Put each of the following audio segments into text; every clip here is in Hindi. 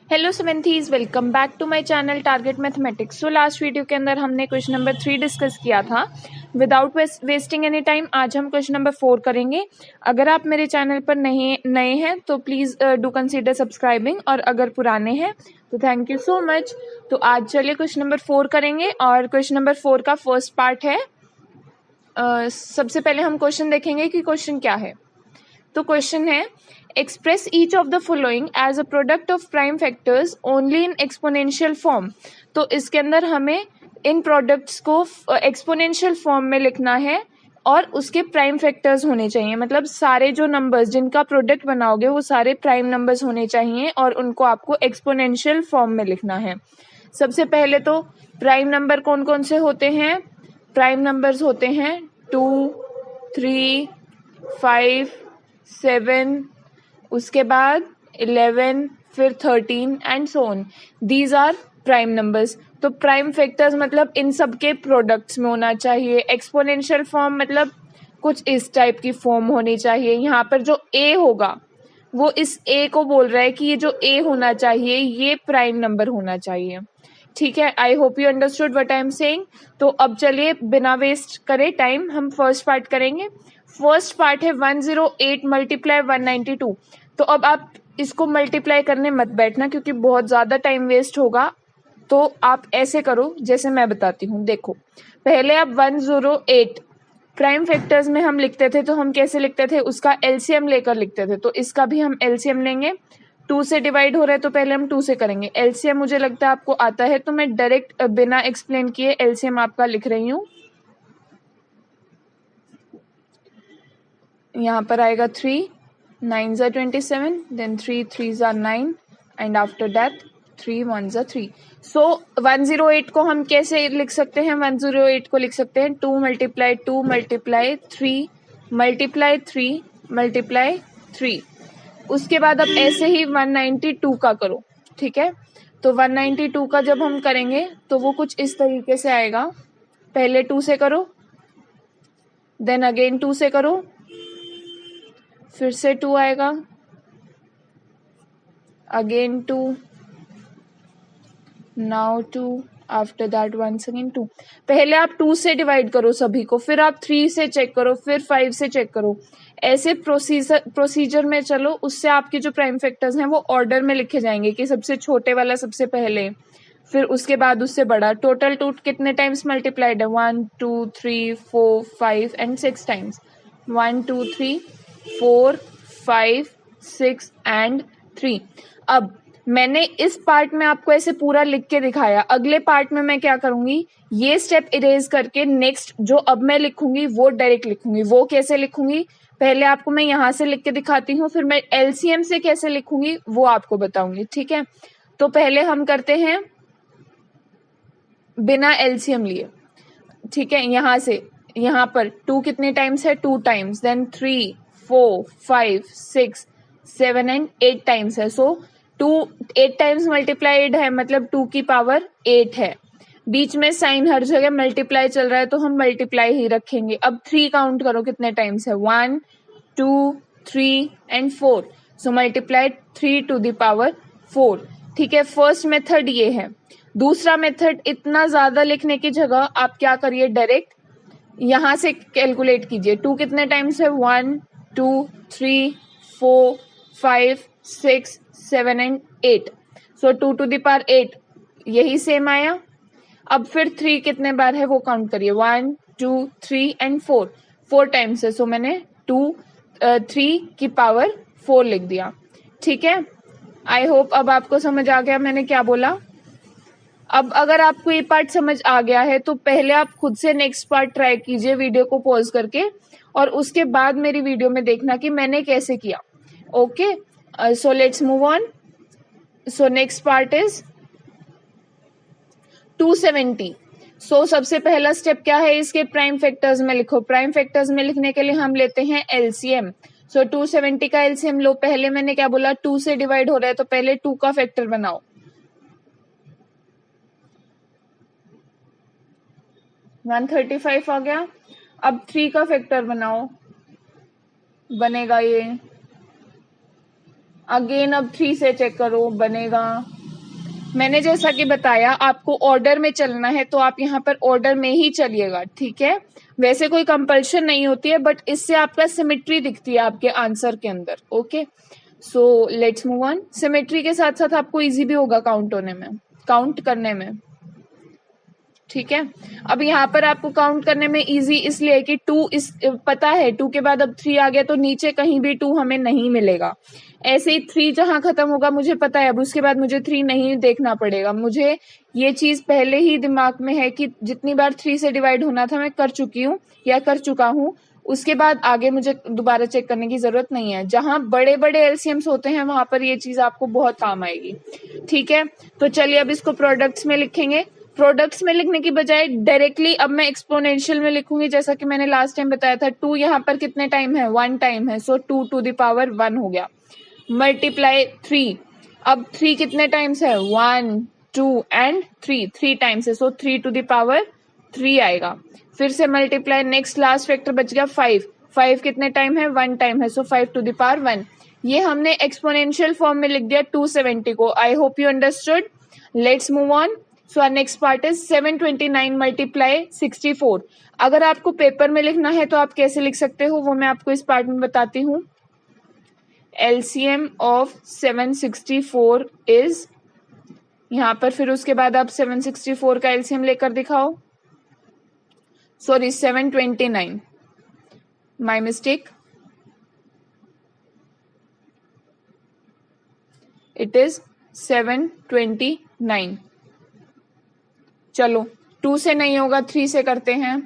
Hello seventies, welcome back to my channel target mathematics. So last video के अंदर हमने क्वेश्चन नंबर 3 डिस्कस किया था। विदाउट वेस्टिंग एनी टाइम आज हम क्वेश्चन नंबर 4 करेंगे। अगर आप मेरे चैनल पर नए हैं तो प्लीज़ डू कंसीडर सब्सक्राइबिंग, और अगर पुराने हैं तो थैंक यू सो मच। तो आज चलिए क्वेश्चन नंबर 4 करेंगे, और क्वेश्चन नंबर 4 का फर्स्ट पार्ट है। सबसे पहले हम क्वेश्चन देखेंगे कि क्वेश्चन क्या है। तो क्वेश्चन है, express each of the following as a product of prime factors only in exponential form. तो इसके अंदर हमें इन प्रोडक्ट्स को एक्सपोनेंशियल फॉर्म में लिखना है और उसके प्राइम फैक्टर्स होने चाहिए। मतलब सारे जो नंबर्स जिनका प्रोडक्ट बनाओगे वो सारे प्राइम नंबर्स होने चाहिए और उनको आपको एक्सपोनेंशियल फॉर्म में लिखना है। सबसे पहले तो प्राइम नंबर कौन कौन से होते हैं? प्राइम नंबर्स होते हैं 2, 3, 5, 7, उसके बाद 11, फिर 13 and so on. These are prime numbers. तो प्राइम फैक्टर्स मतलब इन सब के प्रोडक्ट्स में होना चाहिए। एक्सपोनेंशियल फॉर्म मतलब कुछ इस टाइप की फॉर्म होनी चाहिए। यहाँ पर जो ए होगा वो इस ए को बोल रहा है कि ये जो ए होना चाहिए ये प्राइम नंबर होना चाहिए। ठीक है, आई hope you understood what I am saying. तो अब चलिए बिना वेस्ट करे टाइम हम फर्स्ट पार्ट करेंगे। फर्स्ट पार्ट है 108 मल्टीप्लाई 192। तो अब आप इसको मल्टीप्लाई करने मत बैठना क्योंकि बहुत ज़्यादा टाइम वेस्ट होगा। तो आप ऐसे करो जैसे मैं बताती हूँ। देखो, पहले आप 108 प्राइम फैक्टर्स में हम लिखते थे, तो हम कैसे लिखते थे? उसका एलसीएम लेकर लिखते थे। तो इसका भी हम एलसीएम लेंगे। 2 से डिवाइड हो रहा है तो पहले हम 2 से करेंगे। एलसीएम मुझे लगता है आपको आता है, तो मैं डायरेक्ट बिना एक्सप्लेन किए एलसीएम आपका लिख रही हूँ। यहाँ पर आएगा 3, 9s are 27, then 3 3s are 9, and after that 3 1s are 3. So 108 को हम कैसे लिख सकते हैं? 108 को लिख सकते हैं 2 मल्टीप्लाई 2 मल्टीप्लाई 3 मल्टीप्लाई 3 मल्टीप्लाई 3। उसके बाद अब ऐसे ही 192 का करो। ठीक है, तो 192 का जब हम करेंगे तो वो कुछ इस तरीके से आएगा। पहले 2 से करो, देन अगेन 2 से करो, फिर से 2 आएगा, again 2, now 2, after that once again 2। पहले आप 2 से डिवाइड करो सभी को, फिर आप 3 से चेक करो, फिर 5 से चेक करो। ऐसे प्रोसीजर में चलो, उससे आपके जो प्राइम फैक्टर्स हैं वो ऑर्डर में लिखे जाएंगे कि सबसे छोटे वाला सबसे पहले, फिर उसके बाद उससे बड़ा। टोटल कितने टाइम्स मल्टीप्लाइड है? 1 2 3 4 5 एंड 6 टाइम्स। 1 2 3 4 5 6 एंड 3। अब मैंने इस पार्ट में आपको ऐसे पूरा लिख के दिखाया। अगले पार्ट में मैं क्या करूंगी? ये स्टेप इरेज करके नेक्स्ट जो अब मैं लिखूंगी वो डायरेक्ट लिखूंगी। वो कैसे लिखूंगी? पहले आपको मैं यहाँ से लिख के दिखाती हूँ, फिर मैं एलसीएम से कैसे लिखूंगी वो आपको बताऊंगी। ठीक है, तो पहले हम करते हैं बिना एलसीएम लिए। ठीक है, यहाँ से यहाँ पर 2 कितने टाइम्स है? 2 टाइम्स, देन 3 4 5 6 7 एंड 8 टाइम्स है। सो 2 8 टाइम्स मल्टीप्लाइड है, मतलब 2 की पावर 8 है। बीच में साइन हर जगह मल्टीप्लाई चल रहा है तो हम मल्टीप्लाई ही रखेंगे। अब 3 काउंट करो कितने टाइम्स है? 1 2 3 and 4। So multiply 3 to the power 4। ठीक है, फर्स्ट मेथड ये है। दूसरा मेथड, इतना ज्यादा लिखने की जगह आप क्या करिए, डायरेक्ट यहां से कैलकुलेट कीजिए। 2 कितने टाइम्स है? 1 2 3 4 5 6 7 and 8। So 2 to the power 8, यही सेम आया। अब फिर 3 कितने बार है वो काउंट करिए। 1 2 3 एंड 4, 4 टाइम्स है। सो मैंने 3 की पावर 4 लिख दिया। ठीक है, आई होप अब आपको समझ आ गया मैंने क्या बोला। अब अगर आपको ये पार्ट समझ आ गया है तो पहले आप खुद से नेक्स्ट पार्ट ट्राई कीजिए वीडियो को पॉज करके, और उसके बाद मेरी वीडियो में देखना कि मैंने कैसे किया। Okay, so let's move on. So next part is 270। सो सबसे पहला स्टेप क्या है? इसके प्राइम फैक्टर्स में लिखो। प्राइम फैक्टर्स में लिखने के लिए हम लेते हैं एलसीएम। सो 270 का एलसीएम लो। पहले मैंने क्या बोला? 2 से डिवाइड हो रहा है तो पहले 2 का फैक्टर बनाओ। 135 आ गया। अब 3 का फैक्टर बनाओ, बनेगा ये। अगेन अब 3 से चेक करो, बनेगा। मैंने जैसा कि बताया आपको ऑर्डर में चलना है तो आप यहाँ पर ऑर्डर में ही चलिएगा, ठीक है। वैसे कोई कंपल्शन नहीं होती है, बट इससे आपका सिमेट्री दिखती है आपके आंसर के अंदर। Okay, so let's move on. Symmetry के साथ साथ आपको इजी भी होगा काउंट करने में, ठीक है। अब यहाँ पर आपको काउंट करने में इजी इसलिए कि 2 इस पता है 2 के बाद अब 3 आ गया तो नीचे कहीं भी 2 हमें नहीं मिलेगा। ऐसे ही 3 जहां खत्म होगा मुझे पता है, अब उसके बाद मुझे 3 नहीं देखना पड़ेगा। मुझे ये चीज पहले ही दिमाग में है कि जितनी बार 3 से डिवाइड होना था मैं कर चुकी हूँ या कर चुका हूँ, उसके बाद आगे मुझे दोबारा चेक करने की जरूरत नहीं है। जहां बड़े बड़े एलसीएम्स होते हैं वहां पर ये चीज आपको बहुत काम आएगी, ठीक है। तो चलिए अब इसको प्रोडक्ट्स में लिखेंगे। प्रोडक्ट्स में लिखने की बजाय डायरेक्टली अब मैं एक्सपोनेंशियल में लिखूंगी, जैसा कि मैंने लास्ट टाइम बताया था। 2 यहाँ पर कितने टाइम है, 1 टाइम है, सो 2 टू द पावर 1 हो गया। मल्टीप्लाई 3, अब 3 कितने टाइम्स है, 1 2 एंड 3 टाइम्स है, सो 3 टू द पावर 3 आएगा। फिर से मल्टीप्लाई, नेक्स्ट लास्ट फैक्टर बच गया 5 कितने टाइम है, 1 टाइम है, सो 5 टू द पावर 1। ये हमने एक्सपोनेंशियल फॉर्म में लिख दिया 270 को। I hope you understood. Let's move on. So our next part is 729 multiply 64। अगर आपको पेपर में लिखना है तो आप कैसे लिख सकते हो वो मैं आपको इस पार्ट में बताती हूँ। LCM ऑफ 764 इज, यहां पर फिर उसके बाद आप 764 का LCM लेकर दिखाओ। Sorry 729, my mistake, it is 729। चलो 2 से नहीं होगा, 3 से करते हैं।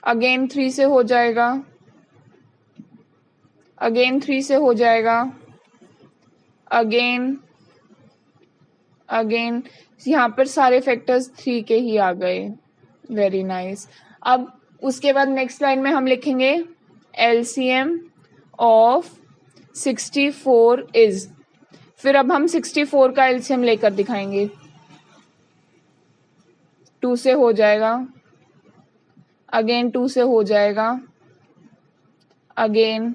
अगेन 3 से हो जाएगा, अगेन 3 से हो जाएगा, अगेन यहाँ पर सारे फैक्टर्स 3 के ही आ गए। Very nice. अब उसके बाद नेक्स्ट लाइन में हम लिखेंगे LCM ऑफ 64 इज, फिर अब हम 64 का LCM लेकर दिखाएंगे। 2 से हो जाएगा, अगेन 2 से हो जाएगा, अगेन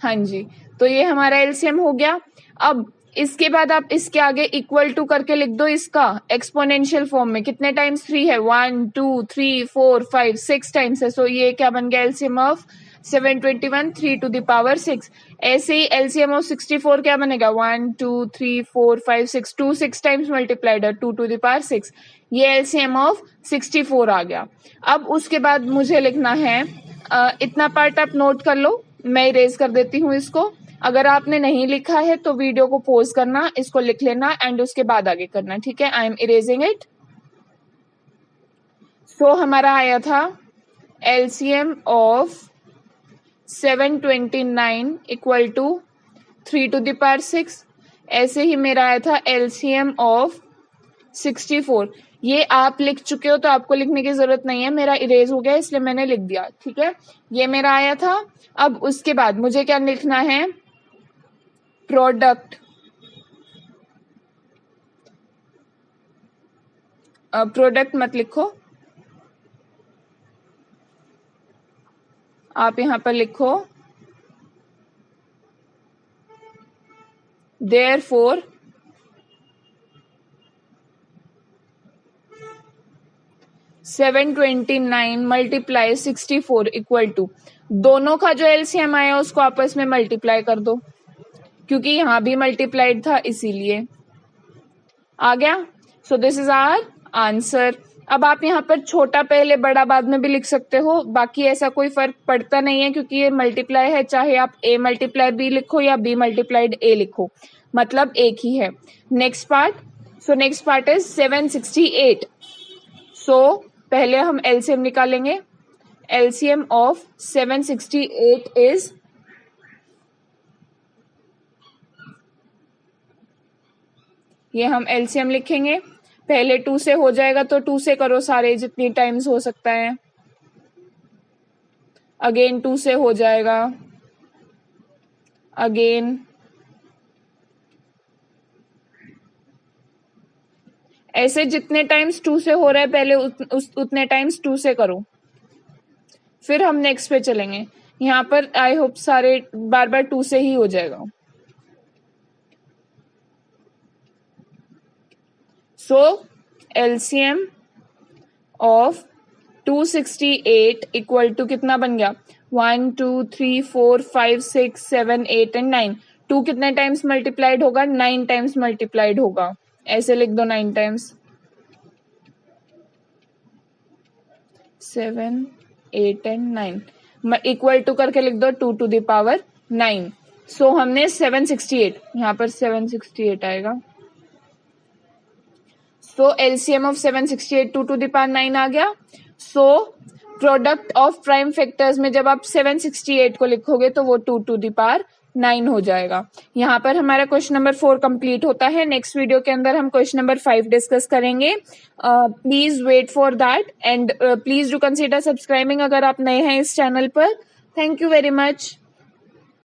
हाँ जी। तो ये हमारा LCM हो गया। अब इसके बाद आप इसके आगे इक्वल टू करके लिख दो इसका एक्सपोनेंशियल फॉर्म में। कितने टाइम्स 3 है, 1 2 3 4 5 6 टाइम्स है, सो ये क्या बन गया, LCM of 721 3 to the power 6। ऐसे ही LCM ऑफ 64 क्या बनेगा, 1 2 3 4 5 6, 2 6 टाइम्स मल्टीप्लाइड है, 2 टू द पावर 6। ये LCM ऑफ 64 आ गया। अब उसके बाद मुझे लिखना है, इतना पार्ट आप नोट कर लो, मैं इरेज कर देती हूँ इसको। अगर आपने नहीं लिखा है तो वीडियो को पॉज करना, इसको लिख लेना एंड उसके बाद आगे करना, ठीक है। I am erasing it. So हमारा आया था LCM of 729 equal to 3 to the power 6। ऐसे ही मेरा आया था LCM ऑफ 64। ये आप लिख चुके हो तो आपको लिखने की जरूरत नहीं है, मेरा इरेज हो गया इसलिए मैंने लिख दिया, ठीक है। ये मेरा आया था। अब उसके बाद मुझे क्या लिखना है, प्रोडक्ट, प्रोडक्ट मत लिखो, आप यहां पर लिखो देयरफॉर 729 मल्टीप्लाई 64 इक्वल टू, दोनों का जो LCM आया उसको आपस में मल्टीप्लाई कर दो, क्योंकि यहां भी मल्टीप्लाइड था इसीलिए आ गया। So this is our answer. अब आप यहाँ पर छोटा पहले बड़ा बाद में भी लिख सकते हो, बाकी ऐसा कोई फर्क पड़ता नहीं है क्योंकि ये मल्टीप्लाई है, चाहे आप A मल्टीप्लाई B लिखो या B मल्टीप्लाइड A लिखो, मतलब एक ही है। Next part, so next part is 768। सो पहले हम LCM निकालेंगे। LCM ऑफ 768 इज, ये हम LCM लिखेंगे। पहले 2 से हो जाएगा तो 2 से करो सारे जितनी टाइम्स हो सकता है, अगेन 2 से हो जाएगा, अगेन ऐसे जितने टाइम्स 2 से हो रहा है पहले उतने टाइम्स 2 से करो। फिर हम नेक्स्ट पे चलेंगे। यहाँ पर आई होप सारे बार बार 2 से ही हो जाएगा। सो LCM ऑफ 268 इक्वल टू कितना बन गया? 1 2 3 4 5 6 7 8 एंड 9। 2 कितने टाइम्स मल्टीप्लाइड होगा? 9 टाइम्स मल्टीप्लाइड होगा। ऐसे लिख दो 9 टाइम्स। 7 8 एंड 9 इक्वल टू करके लिख दो 2 टू द पावर 9। सो हमने 768, यहाँ पर 768 आएगा। So LCM of 768 2 to the power 9 आ गया। So product of prime factors में जब आप 768 को लिखोगे तो वो 2 टू द पावर 9 हो जाएगा। यहाँ पर हमारा क्वेश्चन नंबर 4 कंप्लीट होता है। नेक्स्ट वीडियो के अंदर हम क्वेश्चन नंबर 5 डिस्कस करेंगे। Please wait for that and please do consider subscribing अगर आप नए हैं इस चैनल पर। Thank you very much.